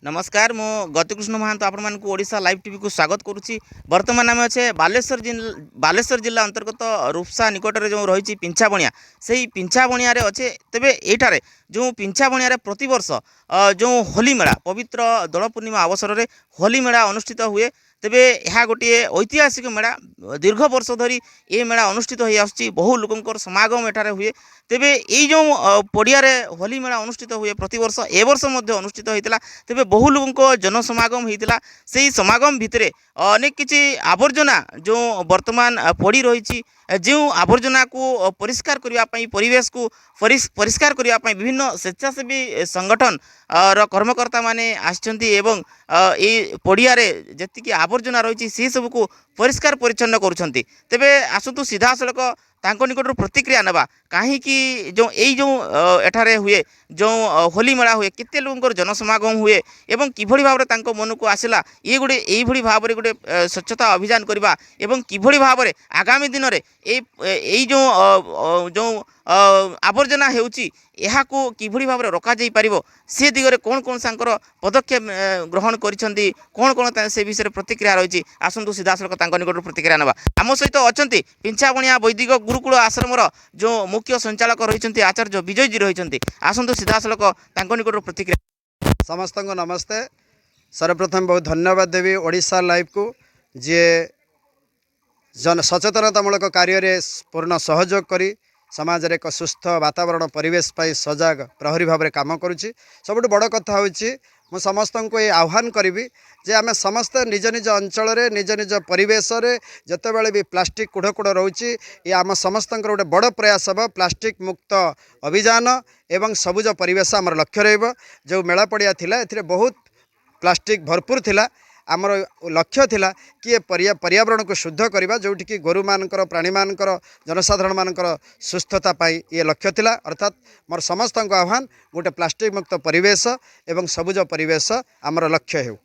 नमस्कार मु गतिकृष्ण महांत आपण ओडिशा लाइव टीवी को स्वागत करुच्ची। बर्तमान आम अच्छे बालेश्वर जिला अंतर्गत रूपसा निकट में जो रही पिंछा बणिया से पिंछा बणिया अच्छे तेरे ये जो पिंछा बणिया प्रतिवर्ष जो होली मेला पवित्र दोल पूर्णिमा अवसर में होली मेला अनुष्ठित हुए। तेबे यह गोटे ऐतिहासिक मेला दीर्घ वर्ष धरी ये मेला अनुष्ठित हो आसुच्ची। बहु लोकंर समागम एठारे हुए। तेबे ये जो पड़िया होली मेला अनुष्ठित हुए प्रतिवर्ष ए वर्ष अनुष्ठित होता। तेबे बहु लोक जनसमागम होता। से ही समागम भितर अनेक किसी आवर्जना जो वर्तमान पड़ी रही जो आवर्जना को परिष्कार करने परिवेश को परिष्कार करने विभिन्न स्वेच्छासेवी संगठन कर्मकर्ता माने आछंती एवं ये पड़िया जी आवर्जना रही सी सब को परिष्कार परिच्छन्न करुँच। तेबे आसतु सीधा सड़क तांको निकट प्रतिक्रिया नवा कहीं जो यही जो एठारे हुए जो होली मेला हुए केते लोकर जनसमागम हुए एवं किभली भाव में मन को आसला ये गोटे यही भाव में गोटे स्वच्छता अभियान करवा एवं किभली भाव में आगामी दिन में यही जो आवर्जना होउची यहाँ को किभली भाव में रोक से दिगरे कौन कौन सांकर पदक्षेप ग्रहण करिसेंती कौन कौन से विषय प्रतिक्रिया रही आसतु सीधा सड़क निकट प्रतिक्रिया नवा। आम सहित अच्छा पिंछा बणिया वैदिक गुरुकुल आश्रमर जो मुख्य संचालक रही आचार्य विजय जी रही आसतु सीधा सड़क निकट प्रतिक्रिया। समस्त को नमस्ते। सर्वप्रथम बहुत धन्यवाद देवी ओडिशा लाइव को जी जन सचेतनतामूलक कार्य पूर्ण सहयोग करी समाज रे एक सुस्थ वातावरण परिवेश पाई सजग प्रहरी भाव में काम करुच्ची। सबुठ बड़ कथा होची मु समस्त को ये आह्वान करी जे आम समस्त निज निज अंचल निज निज परिवेश जिते बड़े भी प्लास्टिक कुढ़ कुढ़ रोचे ये आम समस्त गोटे बड़ प्रयास हम प्लास्टिक मुक्त अभियान एवं सबुज परिवेश आमर लक्ष्य रहिबो। जो मेला पड़िया थिला एथिरे बहुत प्लास्टिक भरपूर थिला। आमर लक्ष्य थिला कि ये पर्यावरण को शुद्ध करवा जोटि कि गोरु मानकर प्राणी मानकर जनसाधारण मानकर सुस्थता पाई ये लक्ष्य थिला। अर्थात मोर समस्त को आह्वान गोटे प्लास्टिक मुक्त परिवेश एवं सबुज परिवेश आमर लक्ष्य हो।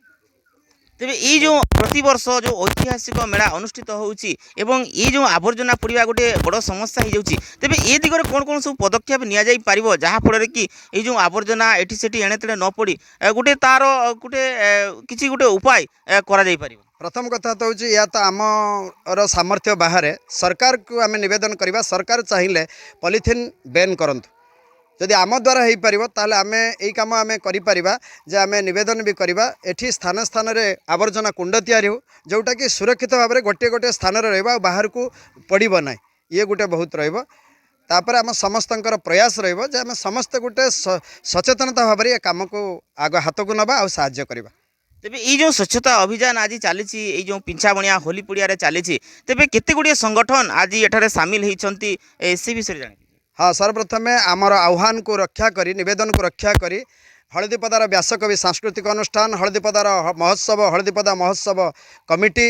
तेबे ये जो प्रतिवर्ष जो ऐतिहासिक मेला अनुष्ठित होउची एवं ये जो आवर्जना पड़ा गोटे बड़ समस्या हो जाउची। तेबे ए दिगरे कौन कौन सब पदक्षेप निया जाई पारिबो जहाँ फल कि ये जो आवर्जना एठी सेठी एणे तेणे न पड़ी गोटे तार गोटे किसी गोटे उपाय करा जाई पारिबो। प्रथम कथा तो हूँ या तो आमर सामर्थ्य बाहर सरकार को आम नवेदन करवा सरकार चाहिए पॉलिथिन बैन करंतु जदि आम द्वारा हो पार ताले आम यही कम आम कर आम नवेदन भी करवा एठी स्थान स्थान रे आवर्जना कुंड तैयारी हो जोटा कि सुरक्षित भाव में गोटे गोटे स्थान रहा बाहर को पड़ब ना ये गोटे बहुत रपर आम समस्त प्रयास रम समस्त गोटे सचेतनता भाव में कम को आग हाथ को नवा आ साहाय्य करवा। तेबे ये जो स्वच्छता अभियान आज चली जो पिंछा बणिया होली पड़िया चली तेबे केते गुड़िए संगठन आज एठारे सामिल होती से विषय जान। हाँ सर्वप्रथमे आमर आह्वान को रक्षा करी निवेदन को रक्षा करी हलदीपदार व्यासकवि सांस्कृतिक अनुष्ठान हलदीपदार महोत्सव हलदीपदा महोत्सव कमिटी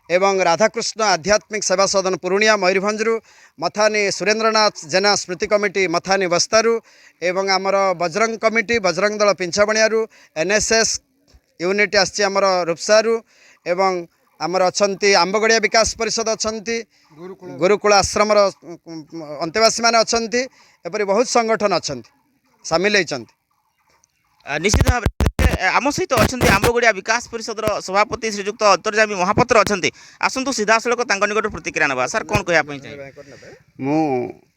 एवं राधाकृष्ण आध्यात्मिक सेवा सदन पुरुणिया मयूरभंजरू मथानी सुरेंद्रनाथ जेना स्मृति कमिटी मथानी बस्तारू एवं आमर Bajrang committee Bajrang Dal पिंछा बणियारू NSS unit आसी आमर रूपसारू एवं आमर अच्छी आंबगड़िया विकास परिषद अच्छा गुरुकुल आश्रम अंतेवासी मैंने अच्छा एपरी बहुत संगठन अच्छा सामिल होती। निश्चित भाव आम सहित अच्छा आंबगड़िया विकास परिषद सभापति श्रीजुक्त अंतर्जामी महापात्र अच्छा आसतु सीधा सड़क निकट प्रतिक्रिया नवा। सार कौन कहना चाहिए? मु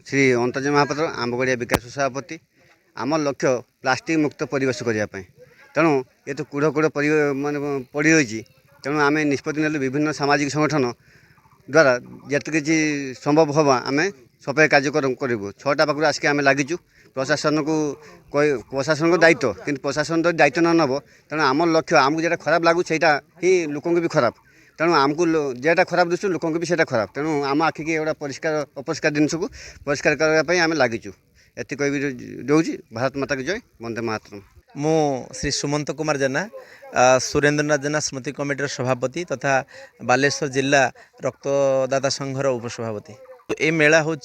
श्री अंतर्जामी महापात्र आंबगड़िया विकास सभापति आम लक्ष्य प्लास्टिक मुक्त परिवेश करने तेणु ये तो कूड़ कूड़ मान पड़ी रही तेणु आम निष्पत्ति नेलु विभिन्न सामाजिक संगठन द्वारा जिते कि संभव हम आम सफाई कार्यक्रम करूँ 6टा पाखु आसिक आम लगिचु प्रशासन को प्रशासन को दायित्व कि प्रशासन तो दायित्व न नब तेणु आम लक्ष्य आमको जो खराब लगू से ही लोक भी खराब तेणु आमको जेटा खराब दुष्ट लोक भी से खराब तेणु आम आखिक गोटा परिष्कार अपरिष्कार जिनस को परिष्कार करने आम लगिचु एति कह दूसरी भारत माता की जय वंदे मातरम। मु श्री सुमंत कुमार जेना सुरेंद्रनाथ जेना स्मृति कमिटर सभापति तथा बालेश्वर जिला रक्तदाता संघर उपसभापति। ए मेला हूँ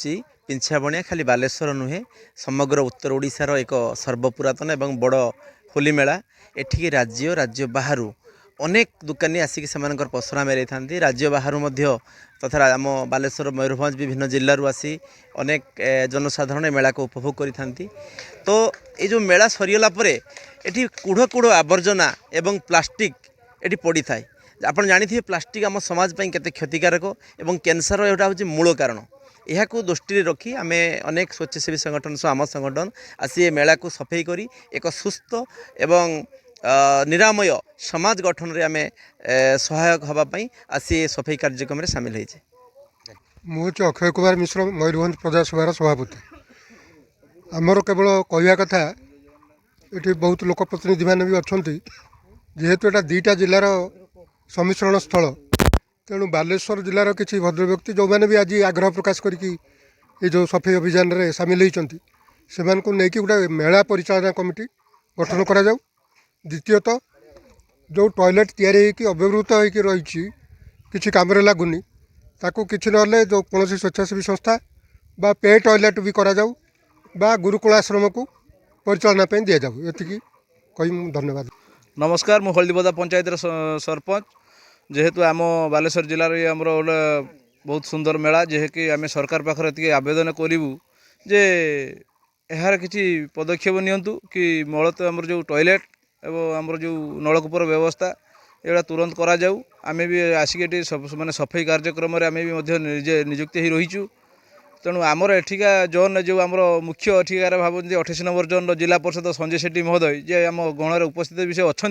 पिंछा बणिया खाली बालेश्वर नुहे समग्र उत्तर ओडिशार एक सर्वपुरातन एवं बड़ होली मेला। एठिकी राज्य बाहर ଅନେକ ଦୋକାନୀ ଆସିକି ସେମାନଙ୍କର ପସରା ମେରାଇଥାନ୍ତି। ରାଜ୍ୟ ବାହାରୁ ମଧ୍ୟ ତଥା ଆମ ବାଲେଶ୍ୱର ମୟୂରଭଞ୍ଜ ବିଭିନ୍ନ ଜିଲ୍ଲାରୁ ଆସି ଅନେକ ଜନସାଧାରଣ ଏ ମେଳାକୁ ଉପଭୋଗ କରିଥାନ୍ତି। ତ এই ଯେଉଁ ମେଳା ସରିଗଲା ପରେ ଏଠି କୁଢ଼ କୁଢ଼ ଆବର୍ଜନା ଏବଂ ପ୍ଲାଷ୍ଟିକ୍ ଏଠି ପଡ଼ିଥାଏ। ଆପଣ ଜାଣିଥିବେ ପ୍ଲାଷ୍ଟିକ୍ ଆମ ସମାଜ ପାଇଁ କେତେ କ୍ଷତିକାରକ ଏବଂ କ୍ୟାନ୍ସର ଏଇଟା ହେଉଛି ମୂଳ କାରଣ। ଏହାକୁ ଦୃଷ୍ଟିରେ ରଖି ଆମେ ଅନେକ ସ୍ୱେଚ୍ଛାସେବୀ ସଂଗଠନ ସହ ଆମ ସଂଗଠନ ଆସି ଏ ମେଳାକୁ ସଫେଇ କରି ଏକ ସୁସ୍ଥ ଏବଂ ନିରାମୟ ସମାଜ ଗଠନରେ ଆମେ ସହାୟକ ହେବା ପାଇଁ ଆସି ଏ ସଫେଇ କାର୍ଯ୍ୟକ୍ରମରେ ସାମିଲ ହୋଇଛେ। ମୁଁ ହେଉଛି ଅକ୍ଷୟ କୁମାର ମିଶ୍ର, ମୟୂରଭଞ୍ଜ ପ୍ରଜାସଭାର ସଭାପତି। ଆମର କେବଳ କହିବା କଥା, ଏଠି ବହୁତ ଲୋକପ୍ରତିନିଧିମାନେ ବି ଅଛନ୍ତି। ଯେହେତୁ ଏଇଟା ଦୁଇଟା ଜିଲ୍ଲାର ସମ୍ମିଶ୍ରଣ ସ୍ଥଳ, ତେଣୁ ବାଲେଶ୍ୱର ଜିଲ୍ଲାର କିଛି ଭଦ୍ରବ୍ୟକ୍ତି ଯେଉଁମାନେ ବି ଆଜି ଆଗ୍ରହ ପ୍ରକାଶ କରିକି ଏ ଯେଉଁ ସଫେଇ ଅଭିଯାନରେ ସାମିଲ ହୋଇଛନ୍ତି, ସେମାନଙ୍କୁ ନେଇକି ଗୋଟେ ମେଳା ପରିଚାଳନା କମିଟି ଗଠନ କରାଯାଉ। ଦ୍ୱିତୀୟତଃ, ଯେଉଁ ଟଏଲେଟ୍ ତିଆରି ହୋଇକି ଅବ୍ୟବହୃତ ହୋଇକି ରହିଛି, କିଛି କାମରେ ଲାଗୁନି, ତାକୁ କିଛି ନହେଲେ ଯେଉଁ କୌଣସି ସ୍ୱେଚ୍ଛାସେବୀ ସଂସ୍ଥା ବା ପେ ଟଏଲେଟ୍ ବି କରାଯାଉ ବା ଗୁରୁକୁଳ ଆଶ୍ରମକୁ ପରିଚାଳନା ପାଇଁ ଦିଆଯାଉ। ଏତିକି କହି ମୁଁ ଧନ୍ୟବାଦ। नमस्कार, मु हल्दीपदा पंचायत सरपंच। जेहेतु आम बालेश्वर जिलार ये आमर गोटे बहुत सुंदर मेला, जेहेकि आम सरकार पाखे ये आवेदन करूँ जे यार किसी पदक्षेप नियंतु कि मल तो आमर जो टॉयलेट एवं आमर जो नलकूपर व्यवस्था एगुड़ा तुरंत करा जाऊ। आम भी आसिक माने सफाई कार्यक्रम आम भी निजे निजुक्ति हो रहीचु। तेणु आमर एठिका जोन जो आमर मुख्य एठिकार भावती 28 नंबर जोन जिला परिषद संजय सेठी महोदय जे आम गणर उपस्थित भी से अच्छा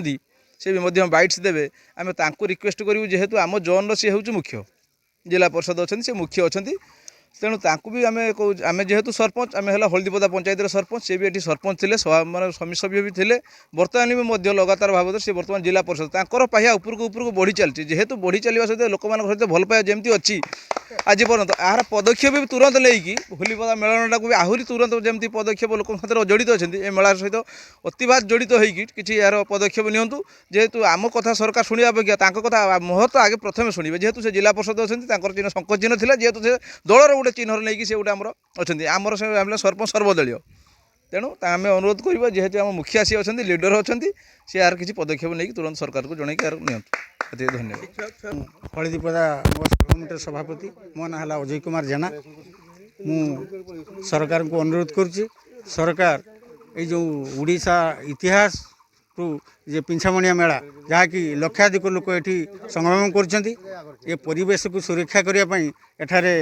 से भी बाइट्स देवे। आम तांको रिक्वेस्ट करूँ, जेहेतु आम जोन सी हूँ मुख्य जिला परिषद अच्छा से मुख्य अच्छा, तेणु तांको भी आम जेहेतु सरपंच आम है हल्दीपदा पंचायत सरपंच, से भी ये सरपंच थे माने समिति सभ्य भी थे। बर्तमान भी लगातार भाव से बर्तमान जिला परिषद तांकर पाया उपरको उपरको बढ़ी चलती। जेहेतु बढ़ी चलने सहित लोक सहित भल पाया जमी अच्छी आज पर्यंत यार पदक्षेप भी तुरंत नहीं होलीपदा मेलनटा को भी आहरी तुरंत जमी पदक्षेप लोक जड़ित अच्छा ये मेला सहित अतिबाद जड़ित होती यार पदक्षेप नियंतु। जेहेतु आम कथा सरकार शुणा अपेक्षा कथा महत्व आगे प्रथम शुणे। जेहेतु से जिला परिषद अच्छा चिन्ह संकोच चिन्ह था, जेहेतु से दलर गोटे चिन्ह नहीं से गोटे आमर अच्छा आमर से सरपंच सर्वदलीय। तेणु आम अनुरोध करवा, जेहेतु आम मुखिया सी अच्छा लीडर अच्छा सी यार किसी पदक्षेप नहीं तुरंत सरकार को जन यार नियंतु। धन्यवाद। हलदीपदा कमिटर सभापति मो ना है अजय कुमार जेना। मु सरकार को अनुरोध करुच्ची, सरकार ये जो उड़ीसा इतिहास रू जे पिंछामणिया मेला जहाँकि लक्षाधिक लोक ये संगम कर परिवेश को सुरक्षा करने एठारे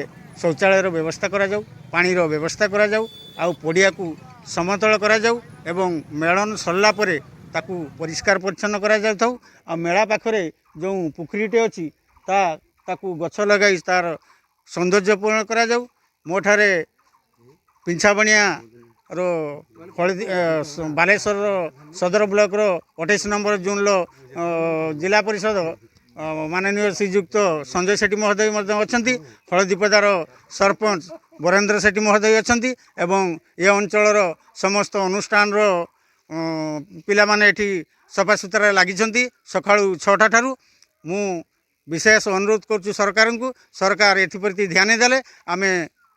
शौचालय व्यवस्था करा जाऊ, पानी व्यवस्था करा जाऊ, आउ पड़िया को समतल करा जाऊ एवं मेलन सरला परे ताकू परिष्कार परिच्छन्न करा जाऊ थाउ। आ मेला पाखरे जो पुखरीटे अच्छी ताकू गछ लगाई तार सौंदर्यपूर्ण करा जाऊ। मोठारे पिंछाबणिया रो हलदी बालेश्वर सदर ब्लॉक रो 28 नंबर जून लो जिला परिषद माननीय श्रीयुक्त संजय सेठी महोदय अच्छा, हलदीपदार सरपंच वरेंद्र सेठी महोदय अच्छा एवं ये अंचल समस्त अनुष्ठान पिला माने एठी सफा सुतरा लगी सका 6टा ठारू। मु विशेष अनुरोध करुँ सरकार को, सरकार एप्रति ध्यान देले आम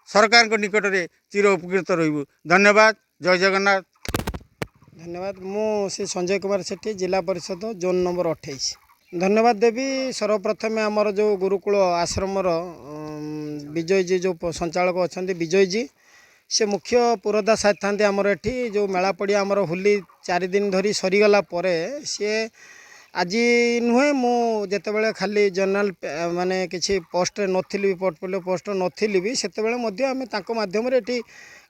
सरकार को निकट में चिर उपकृत रही। धन्यवाद। जय जगन्नाथ। धन्यवाद। मु श्री संजय कुमार सेठी, जिला परिषद जोन नंबर 28। धन्यवाद देवी। सर्वप्रथमे आमर जो गुरुकुल आश्रमर विजय जी जो संचालक अच्छा विजय जी से मुख्य पुरोधा साथ था आमर एठी जो मेला पड़िया आमर होली 4 दिन धरी सरीगला सी आज नुहे मुझे खाली जनरल माने किसी पोस्ट नी पोर्टफोलियो पोस्ट नी भी से आम मध्यम ये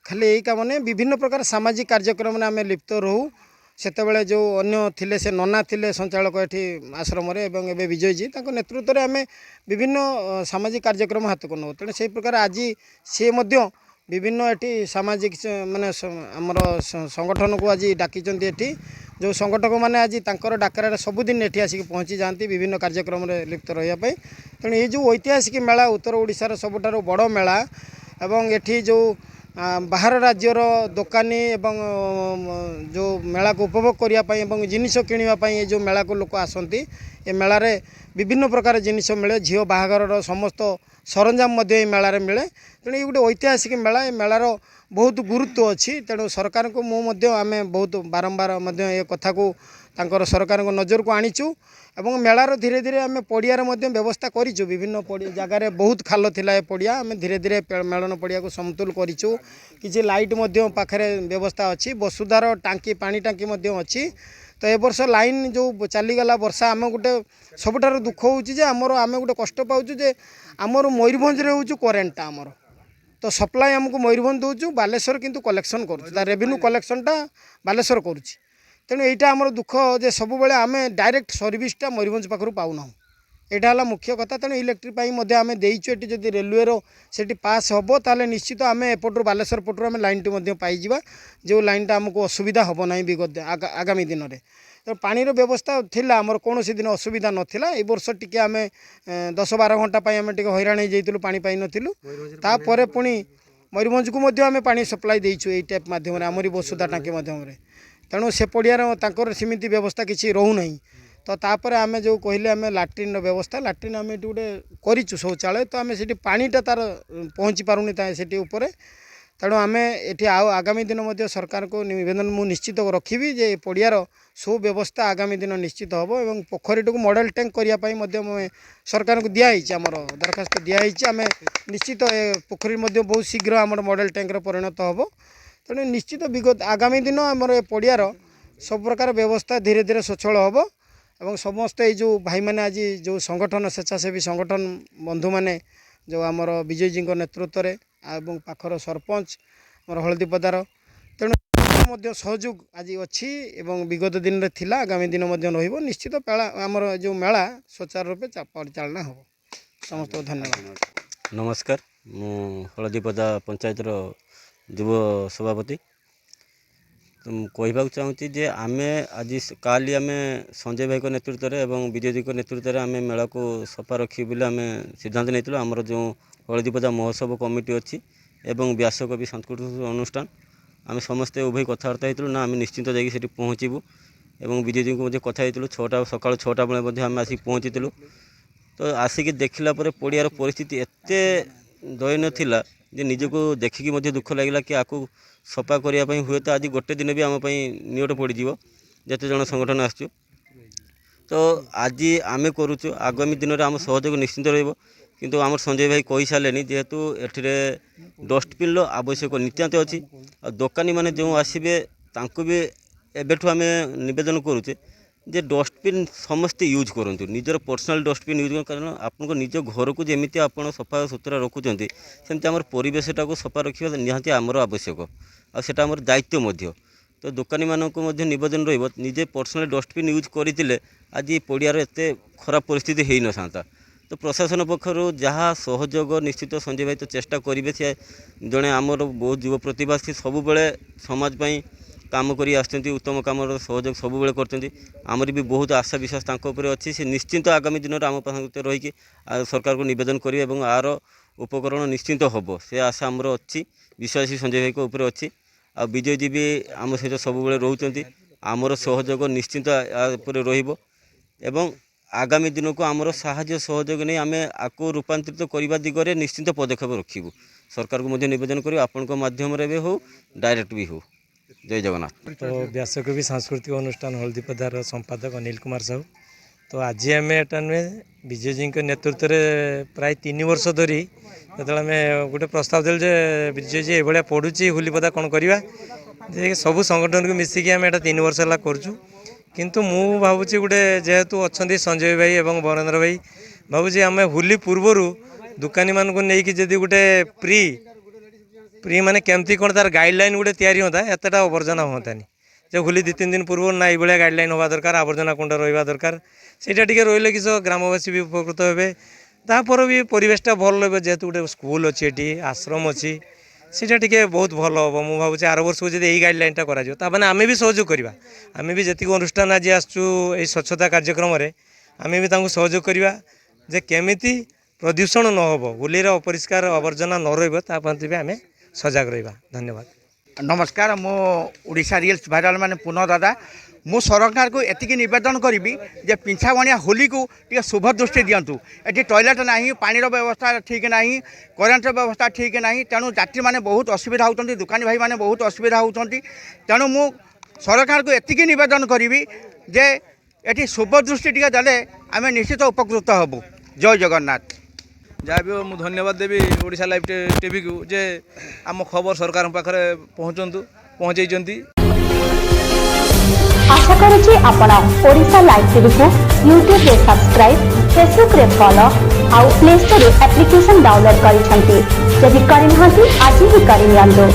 खाली यही काम विभिन्न प्रकार सामाजिक कार्यक्रम आम लिप्त रहू। सेतेबेले जो अन्य थिले से नना थिले संचालक एठी आश्रम एवं एवं विजय जी नेतृत्व में आम विभिन्न सामाजिक कार्यक्रम हाथ को नौ। तेणु से प्रकार आज सी विभिन्न एटी सामाजिक माने आमर संगठन को आज डाकी एटी जो संगठक मैंने आज तांकर डाकरा सबुदिन एटी आसिक पहुँची जाती विभिन्न कार्यक्रम में लिप्त रही। तेणु ये जो ऐतिहासिक मेला उत्तर ओडिशार सबुठारु बड़ मेला एवं एटी जो बाहर राज्यर दोकानी एवं जो मेला को उपभोग करने जिनिस किणापी ये जो मेला को लोक आसती ये मेलार विभिन्न प्रकार जिनिस मिले झील बाहागर समस्त सरंजाम मेलार मिले। तेणु ये गोटे ऐतिहासिक मेला ये मेलार बहुत गुरुत्व अच्छी। तेणु सरकार को आम बहुत बारंबार ये कथा को ତାଙ୍କର ସରକାରଙ୍କ ନଜରକୁ ଆଣିଛୁ ଏବଂ ମେଳାର ଧୀରେ ଧୀରେ ଆମେ ପଡ଼ିଆର ମଧ୍ୟ ବ୍ୟବସ୍ଥା କରିଛୁ ବିଭିନ୍ନ ଜାଗାରେ ବହୁତ ଖାଲ ଥିଲା ଏ ପଡ଼ିଆ ଆମେ ଧୀରେ ଧୀରେ ମେଳନ ପଡ଼ିଆକୁ ସମତୁଲ କରିଛୁ କିଛି ଲାଇଟ୍ ମଧ୍ୟ ପାଖରେ ବ୍ୟବସ୍ଥା ଅଛି ବସୁଧାର ଟାଙ୍କି ପାଣି ଟାଙ୍କି ମଧ୍ୟ ଅଛି ତ ଏ ବର୍ଷ ଲାଇନ୍ ଯେଉଁ ଚାଲିଗଲା ବର୍ଷା ଆମେ ଗୋଟେ ସବୁଠାରୁ ଦୁଃଖ ହେଉଛି ଯେ ଆମେ ଗୋଟେ କଷ୍ଟ ପାଉଛୁ ଯେ ଆମର ମୟୂରଭଞ୍ଜରେ ହେଉଛି କରେଣ୍ଟଟା ଆମର ତ ସପ୍ଲାଏ ଆମକୁ ମୟୂରଭଞ୍ଜ ଦେଉଛୁ ବାଲେଶ୍ୱର କିନ୍ତୁ କଲେକ୍ସନ୍ କରୁଛୁ ତା ରେଭିନ୍ୟୁ କଲେକ୍ସନ୍ଟା ବାଲେଶ୍ୱର କରୁଛି ତେଣୁ এইটা আমার দুঃখ যে সবুলে আমি ডাইরেক্ট সর্ভিসটা ময়ূরভঞ্জ পাখু পাউনা এটা হল মুখ্য কথা তেমন ইলেকট্রিক আমি আমি দিয়েছু এটি যদি রেলওয়ের সেটি পাস হব তাহলে নিশ্চিত আমি এপটু বালেশ্বর পটু আমি লাইনটি পাইযা যে লাইনটা আমি অসুবিধা হব না বিগত আগামী দিনের তো পানির ব্যবস্থা লা আমার কৌশি দিন অসুবিধা নথিলা এই বর্ষ টিকে আমি 10-12 ঘন্টা আমি টিকে হইরাণ হয়ে যাইলু পানি পাই নথিলু তারপরে পুনি ময়ূরভঞ্জকু আমি পানি সপ্লাই দিয়েছু এই ট্যাপ মাধ্যমে আমরি বসুধা টাঙ্কি মাধ্যমে তেণু সে পড়িয়ার তাঁর সেমিতি ব্যবস্থা কিছু রহুনা তো তাপরে আমি যে কহিলে আমি লাট্রিন ব্যবস্থা লাট্রিন আমি এটি গোটে করছু শৌচালয় তো আমি সেটি পানিটা তার পৌঁছি পারুনি সেটি উপরে তেণু আমি এটি আগামী দিন সরকার নিবেদন মু নিশ্চিত রখিবি যে পড়িয়ার সুব্যবস্থা আগামী দিন নিশ্চিত হব এবং পোখরীটি মডেল ট্যাঙ্ক করা সরকার দিয়েছে আমার দরখাস্ত দিয়েছে আমি নিশ্চিত এ পোখরী বহু শীঘ্র আমার মডেল ট্যাঙ্কর পরিণত হব তেণু নিশ্চিত বিগত আগামী দিন আমার এ পড়িয়ার সব প্রকার ব্যবস্থা ধীরে ধীরে সচল হব এবং সমস্ত এই যে ভাই মানে আজ যে সংগঠন স্বেচ্ছাসেবী সংগঠন বন্ধু মানে যে আমার বিজয়জী নেতৃত্বে এবং পাখর সরপঞ্চ আমার হলদীপদার তেণু সহযোগ আজ অছি এবং বিগত দিনের লা আগামী দিন রহব নিশ্চিত আমার যে মেলা সুচারু রূপে পরিচালনা হব সমস্ত ধন্যবাদ নমস্কার মু হলদীপদা পঞ্চায়েতর যুব সভাপতি তো কহিବାକୁ ଚାହୁଁଛି ଯେ ଆମେ ଆଜି କାଲି ଆମେ ସଞ୍ଜୟ ଭାଇଙ୍କ ନେତୃତ୍ୱରେ ଏବଂ ବିଜୟଜୀଙ୍କ ନେତୃତ୍ୱରେ ଆମେ ମେଳାକୁ ସଫା ରଖିବୁ ବୋଲି ଆମେ ସିଦ୍ଧାନ୍ତ ନେଇଥିଲୁ ଆମର ଯେଉଁ ହଳଦୀପଦା ମହୋତ୍ସବ କମିଟି ଅଛି ଏବଂ ବ୍ୟାସକବି ସାଂସ୍କୃତିକ ଅନୁଷ୍ଠାନ ଆମେ ସମସ୍ତେ ଉଭୟ କଥାବାର୍ତ୍ତା ହେଇଥିଲୁ ନା ଆମେ ନିଶ୍ଚିନ୍ତ ଯାଇକି ସେଠି ପହଞ୍ଚିବୁ ଏବଂ ବିଜୟଜୀଙ୍କୁ ମଧ୍ୟ କଥା ହେଇଥିଲୁ ସକାଳ 6ଟା ବେଳେ ମଧ୍ୟ ଆମେ ଆସିକି ପହଞ୍ଚିଥିଲୁ ତ ଆସିକି ଦେଖିଲା ପରେ ପଡ଼ିଆର ପରିସ୍ଥିତି ଏତେ ଦୟନୀୟ ଥିଲା ଯେ ନିଜକୁ ଦେଖିକି ମଧ୍ୟ ଦୁଃଖ ଲାଗିଲା କି ଆକୁ ସଫା କରିବା ପାଇଁ ହୁଏତ ଆଜି ଗୋଟେ ଦିନ ବି ଆମ ପାଇଁ ନିଅଟ ପଡ଼ିଯିବ ଯେତେ ଜଣ ସଂଗଠନ ଆସୁଛୁ ତ ଆଜି ଆମେ କରୁଛୁ ଆଗାମୀ ଦିନରେ ଆମ ସହଯୋଗ ନିଶ୍ଚିନ୍ତ ରହିବ କିନ୍ତୁ ଆମର ସଞ୍ଜୟ ଭାଇ କହିସାରିଲେଣି ଯେହେତୁ ଏଠିରେ ଡଷ୍ଟବିନ୍ର ଆବଶ୍ୟକ ନିତ୍ୟାନ୍ତ ଅଛି ଆଉ ଦୋକାନୀମାନେ ଯେଉଁ ଆସିବେ ତାଙ୍କୁ ବି ଏବେଠୁ ଆମେ ନିବେଦନ କରୁଛେ ଯେ ଡଷ୍ଟବିନ୍ ସମସ୍ତେ ୟୁଜ୍ କରନ୍ତୁ ନିଜର ପର୍ସନାଲ୍ ଡଷ୍ଟବିନ୍ ୟୁଜ୍ କରନ୍ତୁ କାରଣ ଆପଣଙ୍କ ନିଜ ଘରକୁ ଯେମିତି ଆପଣ ସଫା ସୁତରା ରଖୁଛନ୍ତି ସେମିତି ଆମର ପରିବେଶଟାକୁ ସଫା ରଖିବା ନିହାତି ଆମର ଆବଶ୍ୟକ ଆଉ ସେଇଟା ଆମର ଦାୟିତ୍ୱ ମଧ୍ୟ ତ ଦୋକାନୀମାନଙ୍କୁ ମଧ୍ୟ ନିବେଦନ ରହିବ ନିଜେ ପର୍ସନାଲ୍ ଡଷ୍ଟବିନ୍ ୟୁଜ୍ କରିଥିଲେ ଆଜି ପଡ଼ିଆର ଏତେ ଖରାପ ପରିସ୍ଥିତି ହେଇନଥାନ୍ତା ତ ପ୍ରଶାସନ ପକ୍ଷରୁ ଯାହା ସହଯୋଗ ନିଶ୍ଚିତ ସଞ୍ଜୟ ଭାଇ ତ ଚେଷ୍ଟା କରିବେ ସେ ଜଣେ ଆମର ବହୁତ ଯୁବ ପ୍ରତିଭା ସେ ସବୁବେଳେ ସମାଜ ପାଇଁ କାମ କରି ଆସୁଛନ୍ତି ଉତ୍ତମ କାମର ସହଯୋଗ ସବୁବେଳେ କରୁଛନ୍ତି ଆମର ବି ବହୁତ ଆଶା ବିଶ୍ୱାସ ତାଙ୍କ ଉପରେ ଅଛି ସେ ନିଶ୍ଚିନ୍ତ ଆଗାମୀ ଦିନରେ ଆମ ପାଖରେ ରହିକି ସରକାରକୁ ନିବେଦନ କରିବେ ଏବଂ ଆର ଉପକରଣ ନିଶ୍ଚିନ୍ତ ହେବ ସେ ଆଶା ଆମର ଅଛି ବିଶ୍ୱାସୀ ସଞ୍ଜୟ ଭାଇଙ୍କ ଉପରେ ଅଛି ଆଉ ବିଜୟଜୀ ବି ଆମ ସହିତ ସବୁବେଳେ ରହୁଛନ୍ତି ଆମର ସହଯୋଗ ନିଶ୍ଚିନ୍ତ ଉପରେ ରହିବ ଏବଂ ଆଗାମୀ ଦିନକୁ ଆମର ସାହାଯ୍ୟ ସହଯୋଗ ନେଇ ଆମେ ଆକୁ ରୂପାନ୍ତରିତ କରିବା ଦିଗରେ ନିଶ୍ଚିନ୍ତ ପଦକ୍ଷେପ ରଖିବୁ ସରକାରକୁ ମଧ୍ୟ ନିବେଦନ କରିବୁ ଆପଣଙ୍କ ମାଧ୍ୟମରେ ବି ହେଉ ଡାଇରେକ୍ଟ ବି ହେଉ जय जगन्नाथ। तो व्यासकवि सांस्कृतिक अनुष्ठान हलदीपदार संपादक अनिल कुमार साहू तो आज आम एटा नुहे विजयजी नेतृत्व में प्राय 3 वर्ष धरी जो आम गोटे प्रस्ताव देल जे विजयजी ये पढ़ुची हुलीपदा कौन करवा सब संगठन को मिसिकी आम एटा 3 वर्ष है करूँ किंतु मु भावुची गोटे जेहेतु अच्छा संजय भाई और बरेन्द्र भाई भावुची आम होली पूर्वर दुकानी मान को लेकिन जदि गोटे प्री माने केमती कौन तार गाइडलाइन गोटे तैयारी होता एतटा आवर्जना होतानी जो होली 2-3 दिन पूर्व ना ये गाइडलाइन होगा दरकार आवर्जना कुंड रहा दरकार सेटा टिके रहिले किस ग्रामवासी भी उपकृत हे तापर भी परिवेशटा भल रहा जेहेतु गोटे स्कूल अच्छी ये आश्रम अच्छी सेटा टिके बहुत भल हम मुझे भावुँ आर वर्ष को यदि यही गाइडलाइनटा कर आम भी सहयोग करवा आम भी जी अनुष्ठान आज आसचु स्वच्छता कार्यक्रम आम भी सहयोग करवा जे केमिति प्रदूषण न हो होलीर अपरिष्कार आवर्जना न रही आम सजग रहा धन्यवाद। नमस्कार मो ओडिशा रिल्स भाइराल माने पुनः दादा मु सरकार को एतिकी निवेदन करी जे पिंछाबणिया होली को टे शुभ दृष्टि दिंतु ये टॉयलेट ना पानी व्यवस्था ठीक ना करेन्ट व्यवस्था ठीक ना तेणु यात्री मैंने बहुत असुविधा होती दुकानी भाई मैंने बहुत असुविधा होती तेणु मु सरकार को एतिकी निवेदन करी ଯେ ଏଠି ଶୁଭ ଦୃଷ୍ଟି ଟିକେ ଦେଲେ ଆମେ ନିଶ୍ଚିତ ଉପକୃତ ହେବୁ। ଜୟ ଜଗନ୍ନାଥ। ଯାହା ବି ହଉ ମୁଁ ଧନ୍ୟବାଦ ଦେବି ଓଡ଼ିଶା ଲାଇଭ୍ ଟିଭିକୁ ଯେ ଆମ ଖବର ସରକାରଙ୍କ ପାଖରେ ପହଞ୍ଚାଇଛନ୍ତି। आशा करुछि आपण ओडिशा लाइव टीवी को यूट्यूब रे सब्सक्राइब, फेसबुक रे फॉलो आउ प्ले स्टोर रे एप्लिकेशन डाउनलोड करिसेंती। जदि करिनहंती आज ही करिनियंतु।